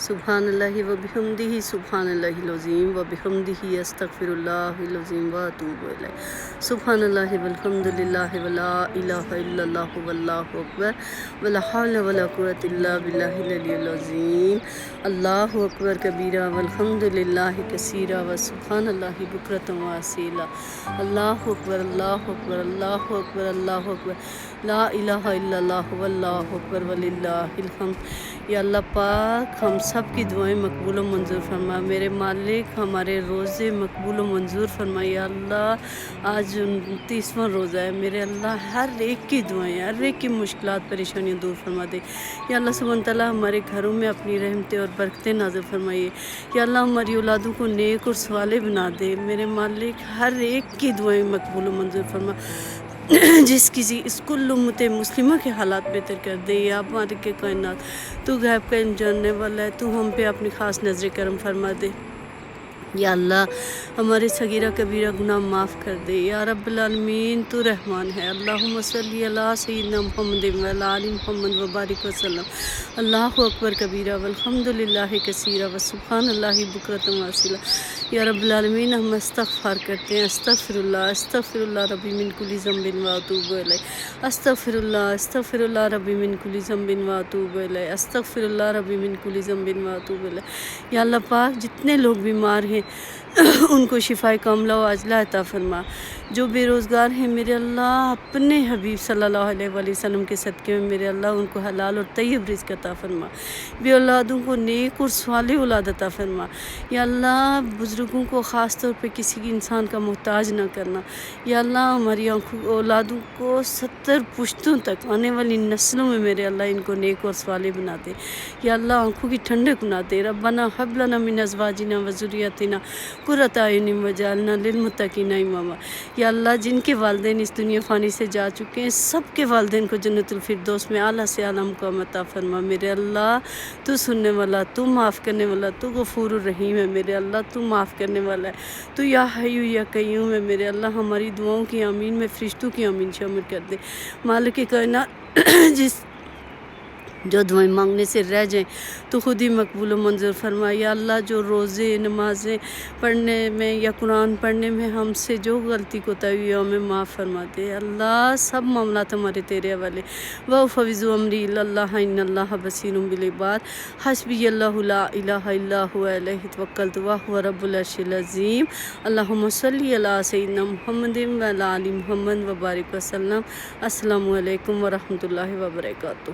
سبحان اللہ و بحمدہ سبحان اللہ العظیم و بحمدہ استغفر اللہ العظیم و اتوب الیہ سبحان اللہ والحمد للہ ولا الہ الا اللہ واللہ اکبر ولا حول ولا قوۃ الا باللہ العلی العظیم اللہ اکبر کبیرہ والحمد للہ کثیرہ و سبحان اللہ بکرۃ و اصیلا اللہ اکبر اللہ اکبر اللہ اکبر اللہ اکبر لا الہ الا اللہ واللہ اکبر وللہ الحمد۔ یا اللہ پاک ہم سب کی دعائیں مقبول و منظور فرما، میرے مالک ہمارے روزے مقبول و منظور فرما۔ یا اللہ آج 29واں روزہ ہے، میرے اللہ ہر ایک کی دعائیں، ہر ایک کی مشکلات پریشانیاں دور فرما دے۔ یا اللہ سبحانہ تعالیٰ ہمارے گھروں میں اپنی رحمتیں اور برکتیں نازل فرمائیے۔ یا اللہ ہماری اولادوں کو نیک اور صالح بنا دے، میرے مالک ہر ایک کی دعائیں مقبول و منظور فرما۔ جس کسی اس کل امت مسلمہ کے حالات بہتر کر دے۔ یا ہمارے کے کائنات تو غیب کا جاننے والا ہے، تو ہم پہ اپنی خاص نظر کرم فرما دے۔ یا اللہ ہمارے صغیرہ کبیرہ گناہ معاف کر دے۔ یا رب العالمین تو رحمان ہے۔ اللہم صلی علی سیدنا محمد و علی آل محمد وبارک وسلم۔ اللہ اکبر کبیرہ والحمد للہ کثیرہ و سبحان اللہ بکرۃ و اصیلا۔ یا رب العالمین ہم استغفار کرتے ہیں، استغفر اللہ ربی من کل ذنب و اتوب الیہ، استغفر اللہ ربی من کل ذنب و اتوب الیہ، استغفر اللہ ربی من کل ذنب و اتوب الیہ۔ یا اللہ پاک جتنے لوگ بیمار ہیں ان کو شفائے کاملہ و عاجلہ عطا فرما۔ جو بے روزگار ہیں میرے اللہ اپنے حبیب صلی اللہ علیہ وآلہ وسلم کے صدقے میں میرے اللہ ان کو حلال اور طیب رزق عطا فرما۔ بے اولادوں کو نیک اور صالح اولاد عطا فرما۔ یا اللہ بزرگوں کو خاص طور پہ کسی انسان کا محتاج نہ کرنا۔ یا اللہ ہماری اولادوں کو 70 پشتوں تک آنے والی نسلوں میں میرے اللہ ان کو نیک اور صالح بنا دے۔ یا اللہ آنکھوں کی ٹھنڈک بنا دے۔ ربنا ہب لنا من ازواجنا و ذریاتنا قرۃ اعین واجعلنا للمتقین اماما۔ یا اللہ جن کے والدین اس دنیا فانی سے جا چکے ہیں سب کے والدین کو جنت الفردوس میں اعلیٰ سے اعلیٰ مقام عطا فرما۔ میرے اللہ تو سننے والا، تو معاف کرنے والا، تو غفور الرحیم ہے میرے اللہ، تو معاف کرنے والا ہے، تو یا حی یا قیوم ہے میرے اللہ۔ ہماری دعاؤں کی آمین میں فرشتوں کی آمین شامل کر دے۔ مالک کائنات جو دعائیں مانگنے سے رہ جائیں تو خود ہی مقبول و منظور فرما۔ یا اللہ جو روزے نمازیں پڑھنے میں یا قرآن پڑھنے میں ہم سے جو غلطی کوتاہی ہوئی ہمیں معاف فرما دے۔ اللہ سب معاملات ہمارے تیرے حوالے۔ وَأُفَوِّضُ أَمْرِي إِلَى اللَّهِ إِنَّ اللَّهَ بَصِيرٌ بِالْعِبَادِ حَسْبِيَ اللَّهُ لَا إِلَهَ إِلَّا هُوَ عَلَيْهِ تَوَكَّلْتُ وَهُوَ رَبُّ الْعَرْشِ الْعَظِيمِ۔ اللهم صل على سيدنا محمد وعلى آل محمد وبارك وسلم۔ السلام علیکم ورحمۃ اللہ وبرکاتہ۔